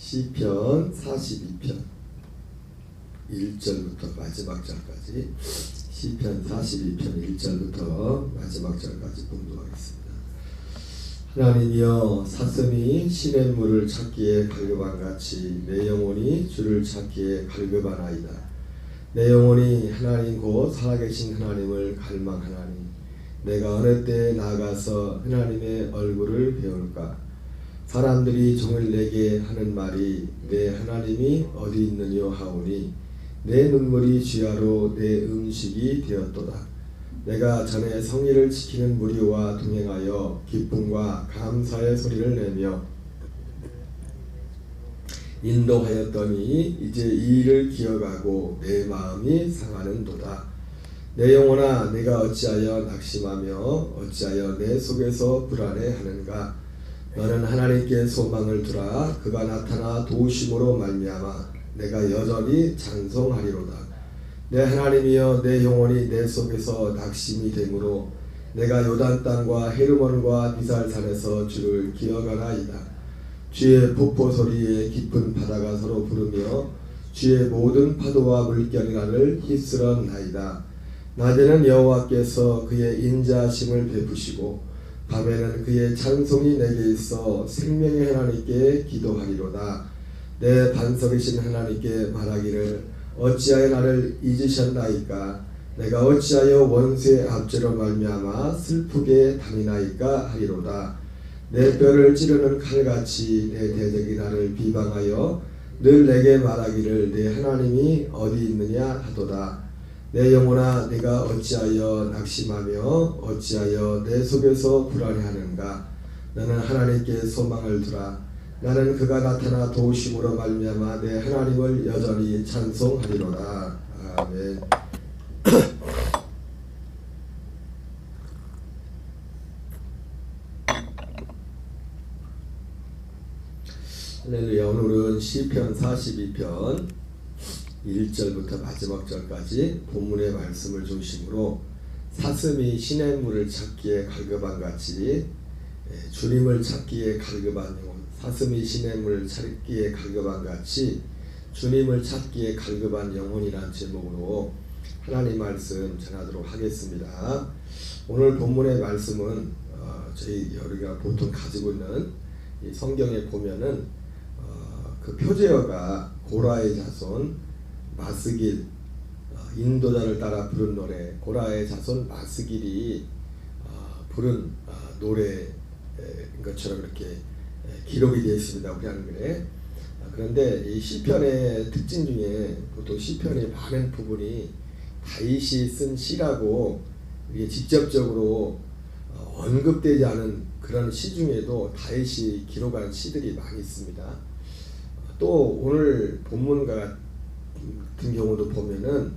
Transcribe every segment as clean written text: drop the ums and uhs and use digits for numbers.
시편 42편 1절부터 마지막 절까지 시편 42편 1절부터 마지막 절까지 공부하겠습니다. 하나님이여, 사슴이 시냇물을 찾기에 갈급한같이 내 영혼이 주를 찾기에 갈급하나이다. 내 영혼이 하나님 곧 살아계신 하나님을 갈망하나니 내가 어느 때에 나가서 하나님의 얼굴을 배울까? 사람들이 종일 내게 하는 말이 내 하나님이 어디 있느뇨 하오니 내 눈물이 쥐하로 내 음식이 되었도다. 내가 전에 성의를 지키는 무리와 동행하여 기쁨과 감사의 소리를 내며 인도하였더니 이제 이 일을 기억하고 내 마음이 상하는도다. 내 영혼아, 내가 어찌하여 낙심하며 어찌하여 내 속에서 불안해하는가? 너는 하나님께 소망을 두라. 그가 나타나 도우심으로 말미암아 내가 여전히 찬송하리로다. 내 하나님이여, 내 영혼이 내 속에서 낙심이 되므로 내가 요단 땅과 헤르몬과 미살산에서 주를 기억하나이다. 주의 폭포 소리에 깊은 바다가 서로 부르며 주의 모든 파도와 물결이 나를 휩쓸었나이다. 낮에는 여호와께서 그의 인자심을 베푸시고 밤에는 그의 찬송이 내게 있어 생명의 하나님께 기도하리로다. 내 반석이신 하나님께 말하기를 어찌하여 나를 잊으셨나이까? 내가 어찌하여 원수의 압제로 말미암아 슬프게 다니나이까 하리로다. 내 뼈를 찌르는 칼같이 내 대적이 나를 비방하여 늘 내게 말하기를 내 하나님이 어디 있느냐 하도다. 내 영혼아, 내가 어찌하여 낙심하며 어찌하여 내 속에서 불안해하는가? 너는 하나님께 소망을 두라. 나는 그가 나타나 도우심으로 말미암아 내 하나님을 여전히 찬송하리로다. 아멘. 할렐루야. 오늘은 시편 42편 1절부터 마지막 절까지 본문의 말씀을 중심으로 사슴이 시냇물을 찾기에 갈급한같이 주님을 찾기에 갈급한 영혼, 사슴이 시냇물을 찾기에 갈급한같이 주님을 찾기에 갈급한 영혼이라는 제목으로 하나님 말씀 전하도록 하겠습니다. 오늘 본문의 말씀은 저희 우리가 보통 가지고 있는 이 성경에 보면은 그 표제어가 고라의 자손 마스길, 인도자를 따라 부른 노래, 고라의 자손 마스길이 부른 노래인 것처럼 이렇게 기록이 되어 있습니다. 우리 한글에. 그런데 이 시편의 특징 중에 보통 시편의 많은 부분이 다윗이 쓴 시라고 이게 직접적으로 언급되지 않은 그런 시 중에도 다윗이 기록한 시들이 많이 있습니다. 또 오늘 본문 같은 경우도 보면은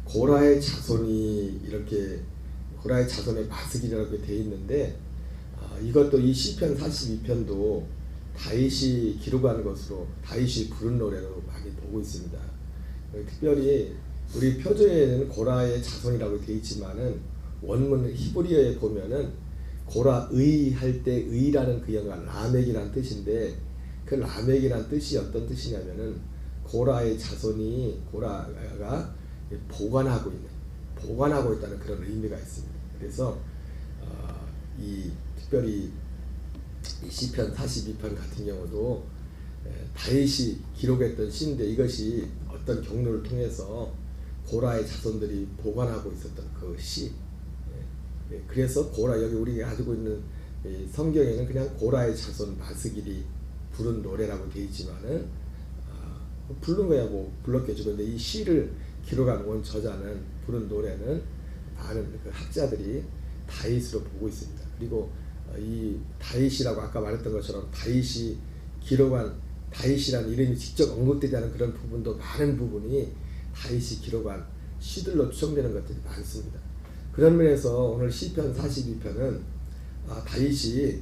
고라의 자손이 이렇게 고라의 자손의 마스길이라고 되어 있는데 이것도 이 시편 42편도 다윗이 기록한 것으로 다윗이 부른 노래로 많이 보고 있습니다. 특별히 우리 표제에는 고라의 자손이라고 되어 있지만은 원문 히브리어에 보면은 고라의 할 때 의라는 그 영어가 라멕이라는 뜻인데 그 라멕이라는 뜻이 어떤 뜻이냐면은 고라의 자손이 고라가 보관하고 있다는 그런 의미가 있습니다. 그래서 이 특별히 이 시편 42편 같은 경우도 다윗이 기록했던 시인데 이것이 어떤 경로를 통해서 고라의 자손들이 보관하고 있었던 그 시. 그래서 고라, 여기 우리가 가지고 있는 성경에는 그냥 고라의 자손 마스길이 부른 노래라고 되어 있지만은 부른 거야 뭐 불렀겠죠. 근데 이 시를 기록한 원 저자는 부른 노래는 많은 그 학자들이 다윗으로 보고 있습니다. 그리고 이 다윗이라고 아까 말했던 것처럼 다윗이 기록한 다윗이라는 이름이 직접 언급되지 않은 그런 부분도 많은 부분이 다윗이 기록한 시들로 추정되는 것들이 많습니다. 그런 면에서 오늘 시편 42편은 다윗이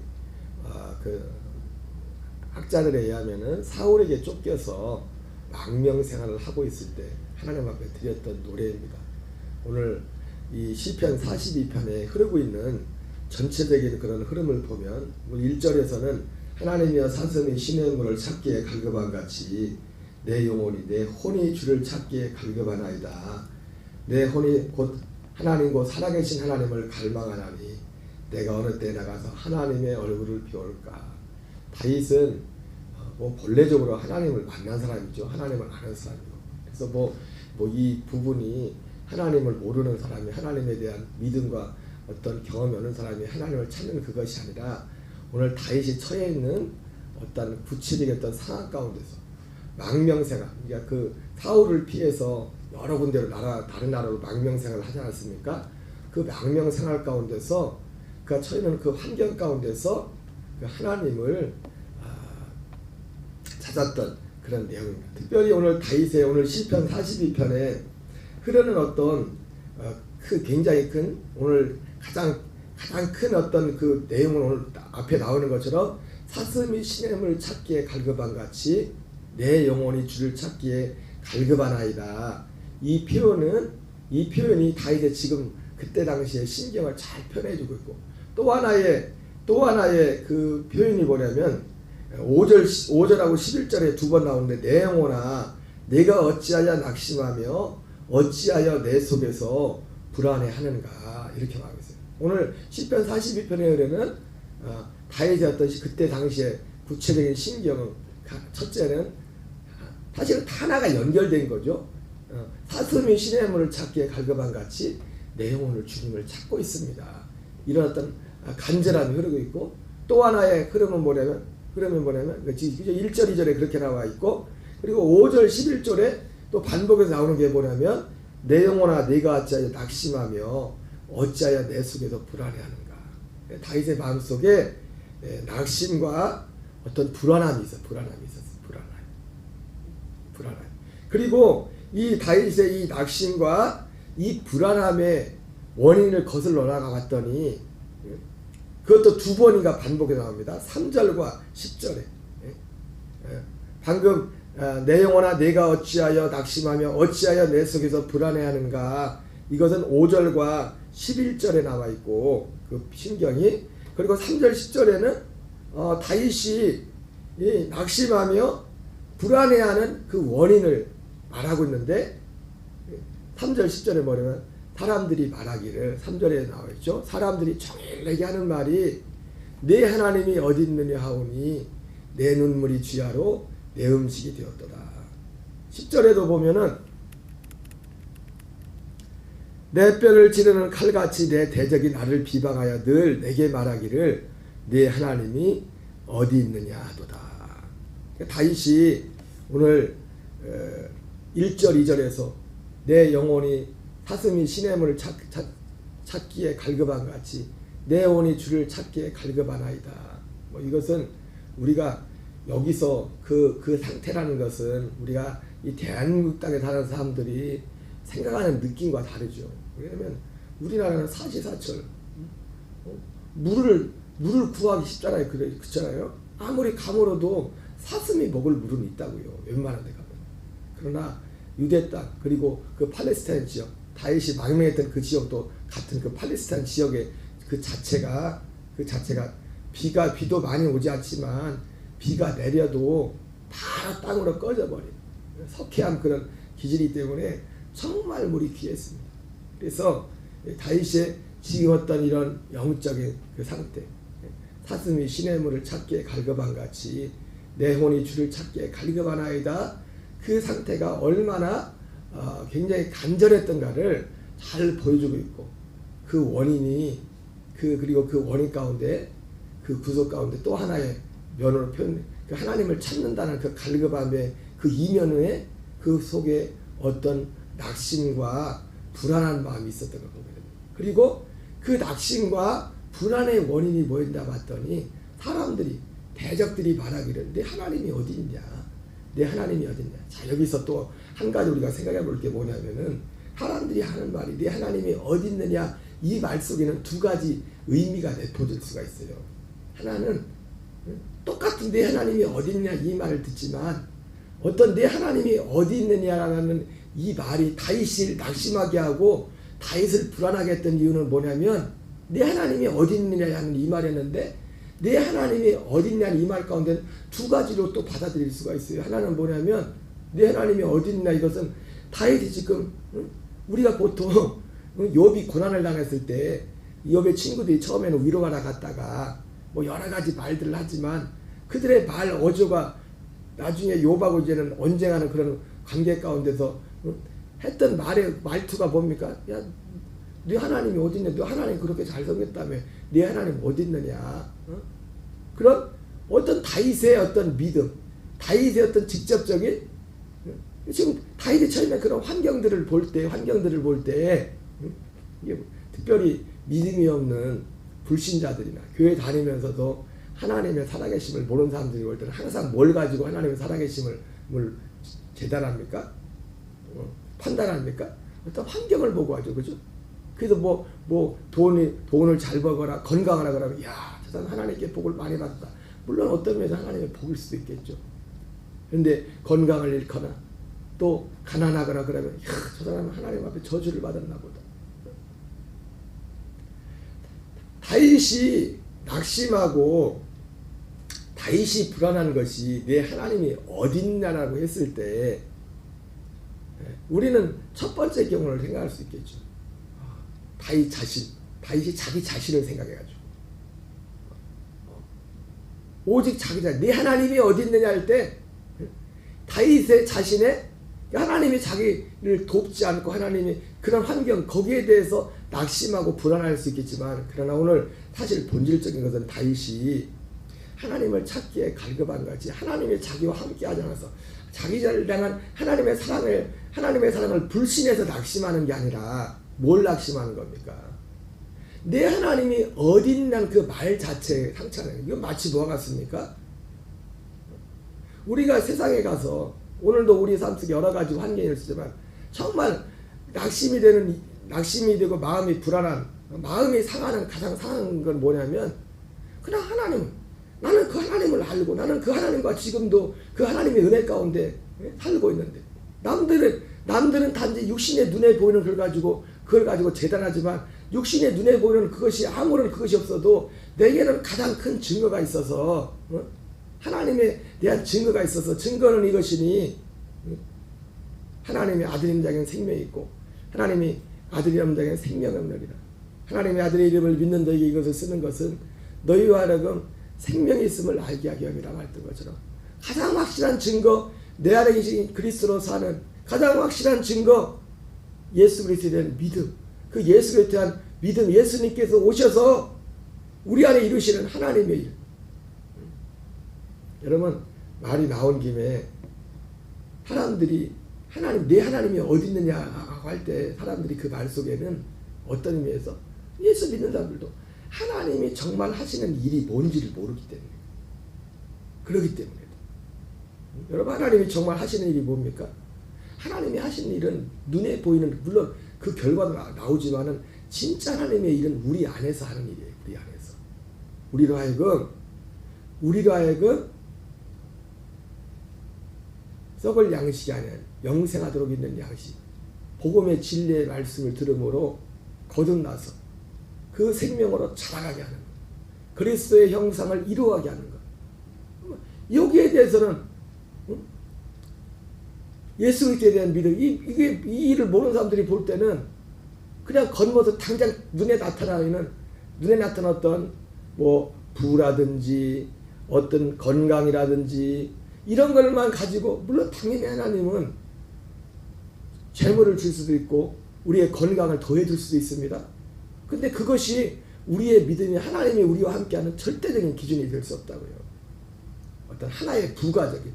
그 학자들에 의하면은 사울에게 쫓겨서 망명 생활을 하고 있을 때 하나님 앞에 드렸던 노래입니다. 오늘 이 시편 42편에 흐르고 있는 전체적인 그런 흐름을 보면 1절에서는 하나님이여 사슴이 시냇물을 찾기에 갈급한 같이 내 영혼이 내 혼이 주를 찾기에 갈급하나이다. 내 혼이 곧 하나님 곧 살아계신 하나님을 갈망하나니 내가 어느 때 나가서 하나님의 얼굴을 비올까. 다윗은 본래적으로 하나님을 만난 사람이죠. 하나님을 아는 사람이고. 그래서 이 부분이 하나님을 모르는 사람이 하나님에 대한 믿음과 어떤 경험이 없는 사람이 하나님을 찾는 그것이 아니라 오늘 다윗이 처해 있는 어떤 구체적인 어떤 상황 가운데서 망명생활, 그러니까 그 사울을 피해서 여러 군데로 다른 나라로 망명생활을 하지 않았습니까? 그 망명생활 가운데서 그가 처해 있는 그 환경 가운데서 그 하나님을 찾았던 그런 내용입니다. 특별히 오늘 다윗의 오늘 시편 42편에 흐르는 어떤 굉장히 큰 오늘 가장 큰 어떤 그 내용은 오늘 앞에 나오는 것처럼 사슴이 시냇물을 찾기에 갈급한 같이 내 영혼이 주를 찾기에 갈급하나이다. 이 표현이 다윗의 지금 그때 당시의 심경을 잘 표현해주고 있고 또 하나의 그 표현이 뭐냐면 5절하고 11절에 두 번 나오는데 내 영혼아 내가 어찌하여 낙심하며 어찌하여 내 속에서 불안해하는가 이렇게 말하고 있어요. 오늘 시편 42편에는 다윗의 어떤 그때 당시에 구체적인 심경은 첫째는 사실은 하나가 연결된 거죠. 사슴이 시냇물을 찾기에 갈급한 같이 내 영혼을 주님을 찾고 있습니다. 이런 어떤 간절함이 흐르고 있고 또 하나의 흐름은 뭐냐면 1절 2절에 그렇게 나와 있고 그리고 5절 11절에 또 반복해서 나오는 게 뭐냐면 내 영혼아 네가 어찌하여 낙심하며 어찌하여 내 속에서 불안해하는가. 다윗의 마음속에 낙심과 어떤 불안함이 있었어요. 불안함. 그리고 이 다윗의 이 낙심과 이 불안함의 원인을 거슬러 나가 봤더니 그것도 두 번인가 반복해 나옵니다. 3절과 10절에. 방금 내 영혼아 내가 어찌하여 낙심하며 어찌하여 내 속에서 불안해하는가. 이것은 5절과 11절에 나와 있고 그 심경이 그리고 3절 10절에는 다윗이 낙심하며 불안해하는 그 원인을 말하고 있는데 3절 10절에 뭐냐면 사람들이 말하기를 3절에 나와 있죠. 사람들이 종일내게 하는 말이 내 하나님이 어디 있느냐 하오니 내 눈물이 쥐하로 내 음식이 되었도다. 10절에도 보면은 내 뼈를 찌르는 칼같이 내 대적이 나를 비방하여 늘 내게 말하기를 내 하나님이 어디 있느냐 하도다. 다윗이 오늘 1절 2절에서 내 영혼이 사슴이 시냇물을 찾기에 갈급한 같이 내 영혼이 주를 찾기에 갈급하나이다. 이것은 우리가 여기서 그 상태라는 것은 우리가 이 대한민국 땅에 사는 사람들이 생각하는 느낌과 다르죠. 왜냐하면 우리나라는 사시사철 물을 구하기 쉽잖아요. 그렇잖아요. 아무리 가물어도 사슴이 먹을 물은 있다고요. 웬만한 데 가면. 그러나 유대 땅 그리고 그 팔레스타인 지역 다윗이 망명했던 그 지역도 같은 그 팔레스타인 지역의 그 자체가 비도 많이 오지 않지만 비가 내려도 다 땅으로 꺼져버린 석회암 그런 기질이기 때문에 정말 물이 귀했습니다. 그래서 다윗의 지금 어떤 이런 영적인 그 상태 사슴이 시냇물을 찾기에 갈급한 같이 내 혼이 주를 찾기에 갈급하나이다. 그 상태가 얼마나 굉장히 간절했던가를 잘 보여주고 있고 그 원인이 그리고 그 원인 가운데 그 구속 가운데 또 하나의 면으로 표현 그 하나님을 찾는다는 그 갈급함의 그 이면에 그 속에 어떤 낙심과 불안한 마음이 있었던 걸 보게 됩니다. 그리고 그 낙심과 불안의 원인이 뭐였나 봤더니 사람들이 대적들이 말하기를 내 하나님이 어디 있냐 내 하나님이 어디 있냐. 자 여기서 또 한 가지 우리가 생각해 볼 게 뭐냐면은 사람들이 하는 말이 내 하나님이 어디 있느냐 이 말 속에는 두 가지 의미가 내포될 수가 있어요. 하나는 똑같은 내 하나님이 어디 있냐 이 말을 듣지만 어떤 내 하나님이 어디 있느냐라는 이 말이 다윗을 낙심하게 하고 다윗을 불안하게 했던 이유는 뭐냐면 내 하나님이 어디 있느냐 하는 이 말이었는데 내 하나님이 어딨냐는 이 말 가운데 두 가지로 또 받아들일 수가 있어요. 하나는 뭐냐면 내 하나님이 어딨냐, 이것은 다윗이 지금 우리가 보통 욥이 고난을 당했을 때 욥의 친구들이 처음에는 위로하러 갔다가 뭐 여러 가지 말들을 하지만 그들의 말 어조가 나중에 욥하고 이제는 언쟁하는 그런 관계 가운데서 했던 말투가 뭡니까? 야, 네 하나님이 어디 있냐? 네 하나님 그렇게 잘 섬겼다며 네 하나님 어디 있느냐? 그런 어떤 다윗의 어떤 믿음, 다윗의 어떤 직접적인, 지금 다윗이 처음에 그런 환경들을 볼 때 특별히 믿음이 없는 불신자들이나 교회 다니면서도 하나님의 살아계심을 모르는 사람들이 볼 때는 항상 뭘 가지고 하나님의 살아계심을 재단합니까? 판단합니까? 어떤 환경을 보고 하죠, 그죠? 그래서 돈을 잘 벌거나 건강하라 그러면 야, 저 사람 하나님께 복을 많이 받았다. 물론 어떤 면에서 하나님의 복일 수도 있겠죠. 그런데 건강을 잃거나 또 가난하거나 그러면 야, 저 사람은 하나님 앞에 저주를 받았나 보다. 다윗이 낙심하고 다윗이 불안한 것이 내 하나님이 어딨냐라고 했을 때 우리는 첫 번째 경우를 생각할 수 있겠죠. 다윗이 자기 자신을 생각해가지고 오직 자기 자신, 내 하나님이 어디 있느냐 할 때 다윗의 자신의 하나님이 자기를 돕지 않고 하나님이 그런 환경 거기에 대해서 낙심하고 불안할 수 있겠지만, 그러나 오늘 사실 본질적인 것은 다윗이 하나님을 찾기에 갈급한 거지 하나님이 자기와 함께 하지 않아서 자기를 향한 하나님의 사랑을 불신해서 낙심하는 게 아니라 뭘 낙심하는 겁니까? 내 하나님이 어디 있냐는 그 말 자체에 상처는 이건 마치 뭐가 같습니까? 우리가 세상에 가서 오늘도 우리 삶 속에 여러 가지 환경이 있지만 정말 낙심이 되고 마음이 불안한, 마음이 가장 상한 건 뭐냐면 그냥 나는 그 하나님을 알고 나는 그 하나님과 지금도 그 하나님의 은혜 가운데 살고 있는데 남들은 단지 육신의 눈에 보이는 그걸 가지고 재단하지만 육신의 눈에 보이는 그것이 아무런 그것이 없어도 내게는 가장 큰 증거가 있어서 하나님에 대한 증거가 있어서 증거는 이것이니 하나님의 아들인 자에게는 생명이 있고 하나님이 아들이라는 자에게는 생명이 없느니라. 하나님의 아들의 이름을 믿는 너에게 이것을 쓰는 것은 너희와 하여금 생명이 있음을 알게 하기 위함이라 말했던 것처럼 가장 확실한 증거, 내 안에 계신 그리스도로 사는 가장 확실한 증거, 예수 그리스도에 대한 믿음, 그 예수 그리스도에 대한 믿음, 예수님께서 오셔서 우리 안에 이루시는 하나님의 일. 여러분, 말이 나온 김에 사람들이 내 하나님이 어디 있느냐 할 때 사람들이 그 말 속에는 어떤 의미에서 예수 믿는 사람들도 하나님이 정말 하시는 일이 뭔지를 모르기 때문에 그러기 때문에 여러분, 하나님이 정말 하시는 일이 뭡니까? 하나님이 하시는 일은 눈에 보이는, 물론 그 결과도 나오지만은 진짜 하나님의 일은 우리 안에서 하는 일이에요. 우리 안에서 우리로 하여금 썩을 양식이 아니라 영생하도록 있는 양식, 복음의 진리의 말씀을 들음으로 거듭나서 그 생명으로 자라가게 하는 것, 그리스도의 형상을 이루어가게 하는 것. 여기에 대해서는 예수 그리스도에 대한 믿음, 이 일을 모르는 사람들이 볼 때는 그냥 겉모습 당장 눈에 나타났던 부라든지 어떤 건강이라든지 이런 것만 가지고, 물론 당연히 하나님은 재물을 줄 수도 있고 우리의 건강을 더해줄 수도 있습니다. 근데 그것이 우리의 믿음이 하나님이 우리와 함께하는 절대적인 기준이 될 수 없다고요. 어떤 하나의 부가적인,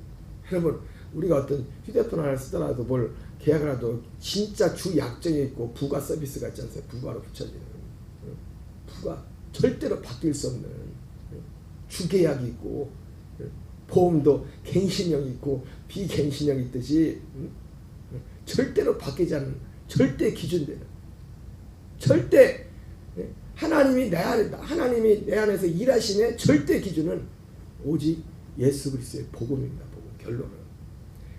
여러분 우리가 어떤 휴대폰 하나를 쓰더라도 뭘 계약을 해도 진짜 주 약정이 있고 부가 서비스가 있지 않습니까? 부가로 붙여지는 부가 절대로 바뀔 수 없는 주계약이 있고, 보험도 갱신형이 있고 비갱신형이 있듯이 절대로 바뀌지 않는 절대 기준되는, 절대 하나님이 내 안에서 일하시는 절대 기준은 오직 예수 그리스도의 복음입니다. 복음, 결론은.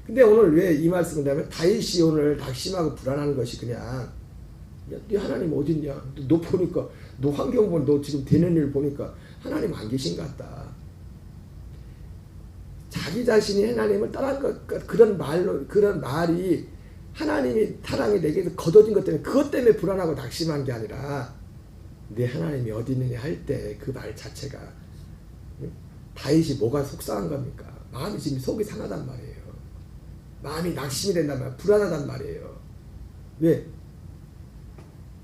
근데 오늘 왜 이 말씀을 하면 다윗이 오늘 낙심하고 불안하는 것이 그냥 네 하나님 어딨냐, 너 보니까 너 환경 보니 너 지금 되는 일 보니까 하나님 안 계신 것 같다. 자기 자신이 하나님을 떠난 것, 그런 말이 하나님이 사랑이 내게서 거둬진 것 때문에, 그것 때문에 불안하고 낙심한 게 아니라, 내 하나님이 어디 있느냐 할 때 그 말 자체가, 다윗이 뭐가 속상한 겁니까? 마음이 지금 속이 상하단 말이에요. 마음이 낙심이 된단 말이에요. 불안하단 말이에요. 왜?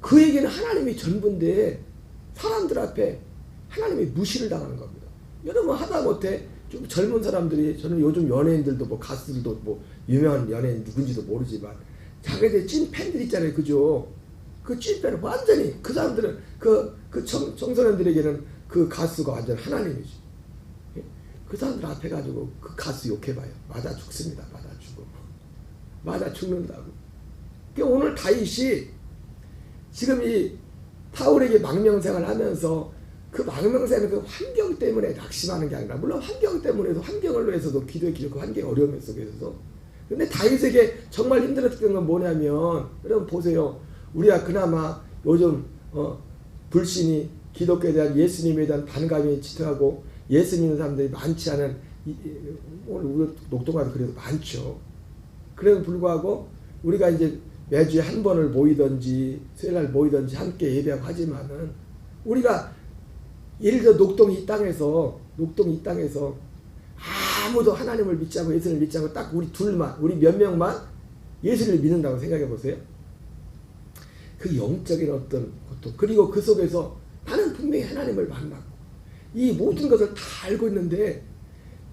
그에게는 하나님이 전부인데 사람들 앞에 하나님이 무시를 당하는 겁니다. 여러분, 하다못해 좀 젊은 사람들이, 저는 요즘 연예인들도 뭐 가수들도 뭐 유명한 연예인 누군지도 모르지만 자기들 찐 팬들 있잖아요. 그죠? 그 찐 팬은 완전히 그 사람들은 그 청소년들에게는 그 가수가 완전 하나님이지. 그 사람들 앞에 가지고 그 가수 욕해봐요. 맞아 죽습니다. 맞아 죽어. 맞아 죽는다고. 그러니까 오늘 다윗이 지금 이 사울에게 망명생활을 하면서 그 망명생활은 그 환경 때문에 낙심하는 게 아니라, 물론 환경 때문에도, 환경을 위해서도 기도에 기도하고 환경 어려움 속에서도. 근데 다윗에게 정말 힘들었던 건 뭐냐면, 여러분 보세요. 우리가 그나마 요즘 불신이, 기독교에 대한, 예수님에 대한 반감이 짙어하고 예수 믿는 사람들이 많지 않은, 오늘 우리 녹동아도 그래도 많죠. 그래도 불구하고 우리가 이제 매주에 한 번을 모이든지 수요일날 모이든지 함께 예배하고 하지만은, 우리가 예를 들어 녹동이 이 땅에서 아무도 하나님을 믿지 않고 예수를 믿지 않고 딱 우리 둘만, 우리 몇 명만 예수를 믿는다고 생각해 보세요. 그 영적인 어떤 고통, 그리고 그 속에서 나는 분명히 하나님을 만나고 이 모든 것을 다 알고 있는데,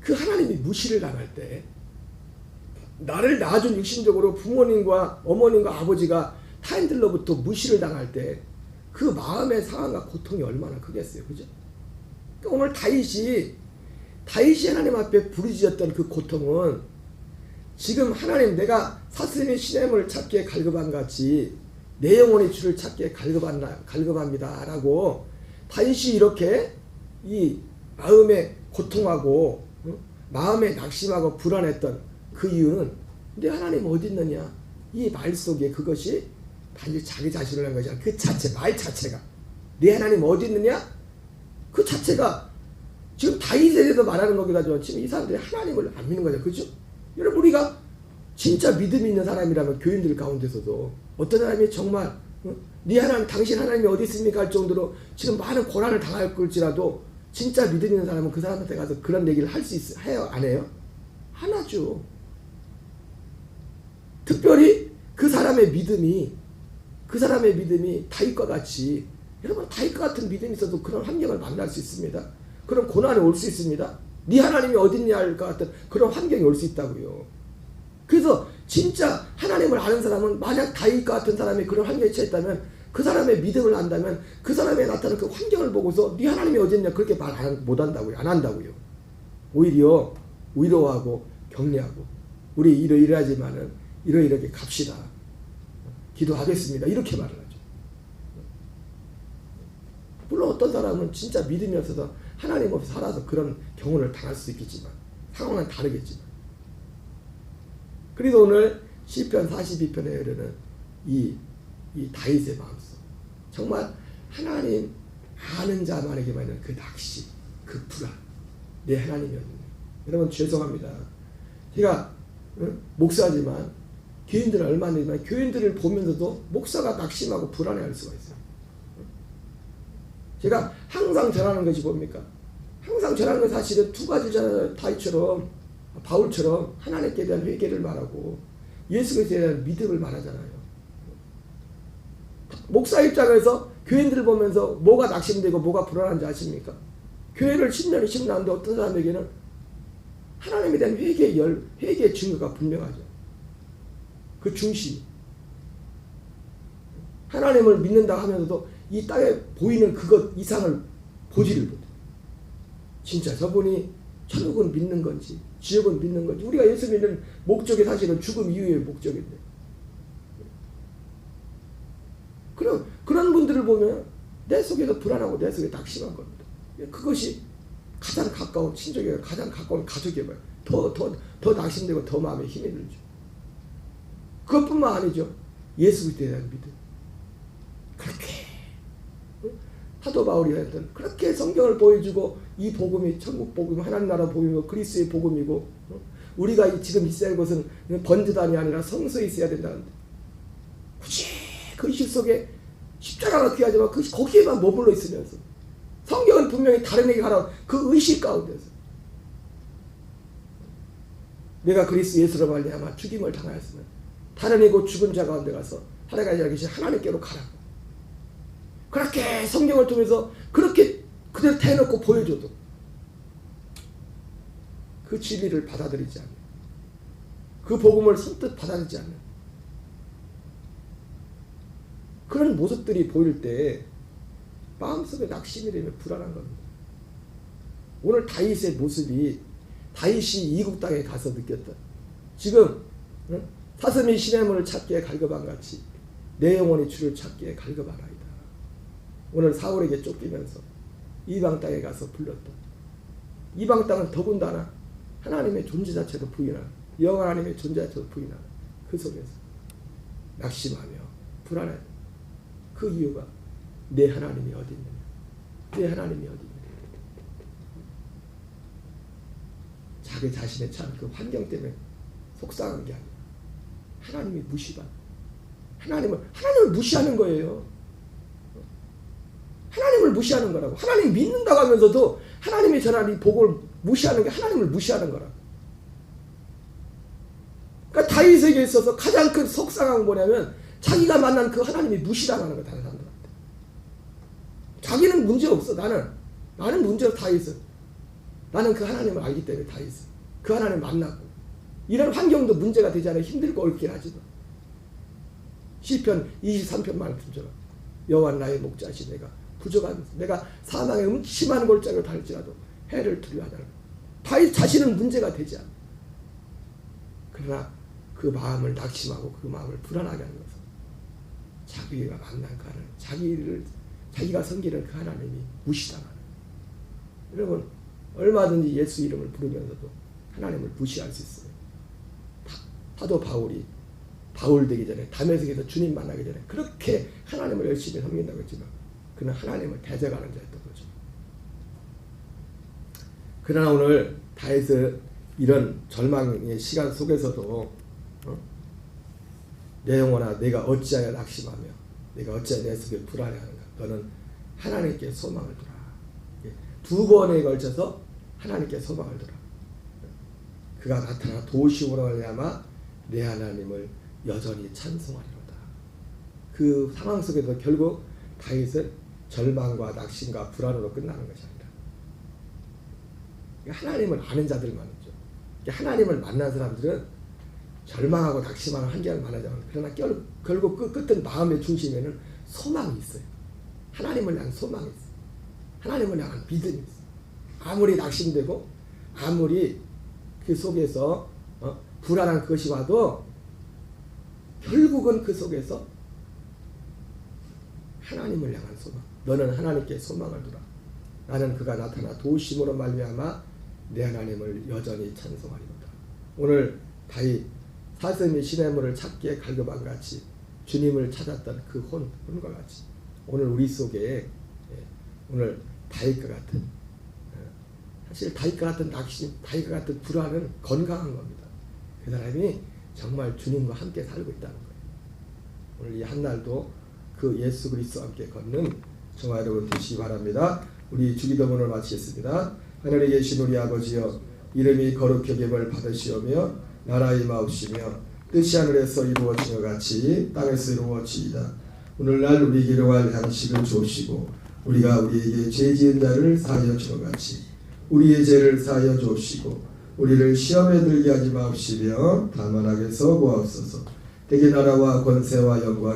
그 하나님이 무시를 당할 때, 나를 낳아준 육신적으로 부모님과 어머님과 아버지가 타인들로부터 무시를 당할 때 그 마음의 상황과 고통이 얼마나 크겠어요. 그죠? 그러니까 오늘 다윗이 하나님 앞에 부르짖었던 그 고통은, 지금 하나님, 내가 사슴이 시냇물을 찾기에 갈급한 같이 내 영혼이 주를 찾기에 갈급합니다 라고 다윗이 이렇게 이 마음에 고통하고 마음에 낙심하고 불안했던 그 이유는, 내 하나님 어디 있느냐, 이 말 속에 그것이 단지 자기 자신을 한 것이 아니라 그 자체, 말 자체가 내 하나님 어디 있느냐, 그 자체가 지금 다윗에 대해서 말하는 거기도 하지만 지금 이 사람들이 하나님을 안 믿는 거죠. 그죠? 여러분, 우리가 진짜 믿음이 있는 사람이라면 교인들 가운데서도 어떤 사람이 정말 네 하나님, 당신 하나님이 어디 있습니까 할 정도로 지금 많은 고난을 당할 걸지라도 진짜 믿음 있는 사람은 그 사람한테 가서 그런 얘기를 할 수 있어요? 해요? 안 해요? 안 하죠. 특별히 그 사람의 믿음이 다윗과 같이, 여러분, 다윗과 같은 믿음이 있어도 그런 환경을 만날 수 있습니다. 그런 고난이 올 수 있습니다. 네 하나님이 어딨냐 할 것 같은 그런 환경이 올 수 있다고요. 그래서 진짜 하나님을 아는 사람은, 만약 다윗과 같은 사람이 그런 환경에 처했다면, 그 사람의 믿음을 안다면 그 사람의 나타나는 그 환경을 보고서 네 하나님이 어딨냐 그렇게 말 못한다고요. 안 한다고요. 오히려 위로하고 격려하고, 우리 이러이러하지만은 이렇게 갑시다, 기도하겠습니다, 이렇게 말을 하죠. 물론 어떤 사람은 진짜 믿음이 없어서 하나님 없이 살아서 그런 경험을 당할 수 있겠지만, 상황은 다르겠지만. 그래서 오늘 시편 42편에 이르는 이 다윗의 마음속, 정말 하나님 아는 자만에게만 있는 그 낙심, 그 불안, 내 하나님이었는데. 여러분, 죄송합니다. 제가 목사지만 교인들은 얼마나 되지만, 교인들을 보면서도 목사가 낙심하고 불안해할 수가 있어요. 제가 항상 전하는 것이 뭡니까? 항상 전하는 건 사실은 두 가지잖아요. 다윗처럼, 바울처럼 하나님께 대한 회개를 말하고 예수 그리스도에 대한 믿음을 말하잖아요. 목사 입장에서 교인들을 보면서 뭐가 낙심되고 뭐가 불안한지 아십니까? 교회를 10년, 20년 하는데 어떤 사람에게는 하나님에 대한 회개의 증거가 분명하죠. 그 중심. 하나님을 믿는다 하면서도 이 땅에 보이는 그것 이상을 보지를 못해. 진짜 저분이 천국은 믿는 건지 지옥은 믿는 건지, 우리가 예수 믿는 목적이 사실은 죽음 이후의 목적인데, 그런 분들을 보면 내 속에서 불안하고 내 속에 낙심한 겁니다. 그것이 가장 가까운 친족이에요. 가장 가까운 가족이에요. 더 낙심되고 더 마음에 힘이 들죠. 그것뿐만 아니죠. 예수 그리스도에 대한 믿음. 그렇게 사도 바울이 했던 그렇게 성경을 보여주고 이 복음이 천국 복음 하나님 나라 복음이고 그리스도의 복음이고 우리가 지금 있어야 할 것은 번제단이 아니라 성소에 있어야 된다는데 굳이 그 의식 속에 십자가가 귀하지만 거기에만 머물러 있으면서 성경은 분명히 다른 에게 가라 그 의식 가운데서 내가 그리스도 예수로 말미암아 죽임을 당하였으면 다른 이고 죽은 자 가운데 가서 하나님께 계신 하나님께로 가라고 그렇게 성경을 통해서 그렇게 그대로 대놓고 보여줘도 그 진리를 받아들이지 않는 그 복음을 선뜻 받아들이지 않는 그런 모습들이 보일 때 마음속에 낙심이 되면 불안한 겁니다. 오늘 다윗의 모습이 다윗이 이국 땅에 가서 느꼈다. 지금 사슴이 시냇물을 찾기에 갈급한 같이 내 영혼이 주를 찾기에 갈급하나이다. 오늘 사울에게 쫓기면서 이방 땅에 가서 불렀다. 이방 땅은 더군다나 하나님의 존재 자체도 부인하는 영원 하나님의 존재 자체도 부인하는 그 속에서 낙심하며 불안해. 그 이유가 내 하나님이 어디 있느냐. 내 하나님이 어디 있느냐. 자기 자신의 참 그 환경 때문에 속상한 게 아니라 하나님이 무시받는 하나님을 무시하는 거예요. 하나님을 무시하는 거라고. 하나님 믿는다고 하면서도 하나님이 전한 이 복을 무시하는 게 하나님을 무시하는 거라고. 그러니까 다윗에게 있어서 가장 큰 속상한 건 뭐냐면 자기가 만난 그 하나님이 무시당하는 거야. 다른 사람들한테. 자기는 문제 없어. 나는 문제 다 있어. 나는 그 하나님을 알기 때문에 다 있어. 그 하나님을 만났고 이런 환경도 문제가 되지 않아요. 힘들고 얽긴 하지만 시편 23편 말씀처럼 여호와 나의 목자시 내가 부족하면서 내가 사망의 음침한 골짜기로 달지라도 해를 두려워하지 않아. 다윗 자신은 문제가 되지 않아. 그러나 그 마음을 낙심하고 그 마음을 불안하게 하는 것은 자기가 만난 그 하나님, 자기가 섬기는 그 하나님이 무시당하는. 여러분 얼마든지 예수 이름을 부르면서도 하나님을 무시할 수 있어요. 사도 바울이 바울 되기 전에 다메섹에서 주님 만나기 전에 그렇게 하나님을 열심히 섬긴다고 했지만 그는 하나님을 대적하는 자였던 거죠. 그러나 오늘 다윗은 이런 절망의 시간 속에서도 내 영혼아 내가 어찌하여 낙심하며 내가 어찌하여 내 속에 불안해하는가. 너는 하나님께 소망을 두라. 두 번에 걸쳐서 하나님께 소망을 두라. 그가 나타나 도우심으로 말미암아 내 하나님을 여전히 찬송하리로다. 그 상황 속에서 결국 다윗은 절망과 낙심과 불안으로 끝나는 것이 아니라 하나님을 아는 자들만 있죠. 하나님을 만난 사람들은 절망하고 낙심하는 한계를 만나잖아요. 그러나 결국 그 끝은 마음의 중심에는 소망이 있어요. 하나님을 향한 소망이 있어요. 하나님을 향한 믿음이 있어요. 아무리 낙심되고 아무리 그 속에서 불안한 그것이 와도 결국은 그 속에서 하나님을 향한 소망. 너는 하나님께 소망을 두라. 나는 그가 나타나 도우심으로 말미암아 내 하나님을 여전히 찬송하리로다. 오늘 다윗 사슴이 시냇물을 찾기에 갈급한 같이 주님을 찾았던 그 혼과 같이 오늘 우리 속에 오늘 다윗과 같은 사실 다윗과 같은 낙심, 다윗과 같은 불안은 건강한 겁니다. 그 사람이 정말 주님과 함께 살고 있다는 거예요. 오늘 이 한날도 그 예수 그리스도와 함께 걷는 저와 여러분 되시기 바랍니다. 우리 주기도문을 마치겠습니다. 하늘에 계신 우리 아버지여 이름이 거룩히 여김을 받으시오며 나라의 임하옵시며 뜻이 하늘에서 이루어지며 같이 땅에서 이루어지이다. 오늘날 우리에게 일용할 양식을 주옵시고 우리가 우리에게 죄 지은 자를 사하여 주는 같이 우리의 죄를 사하여 주옵시고 우리를 시험에 들게 하지 마옵시며 다만 악에서 구하옵소서. 대개 나라와 권세와 영광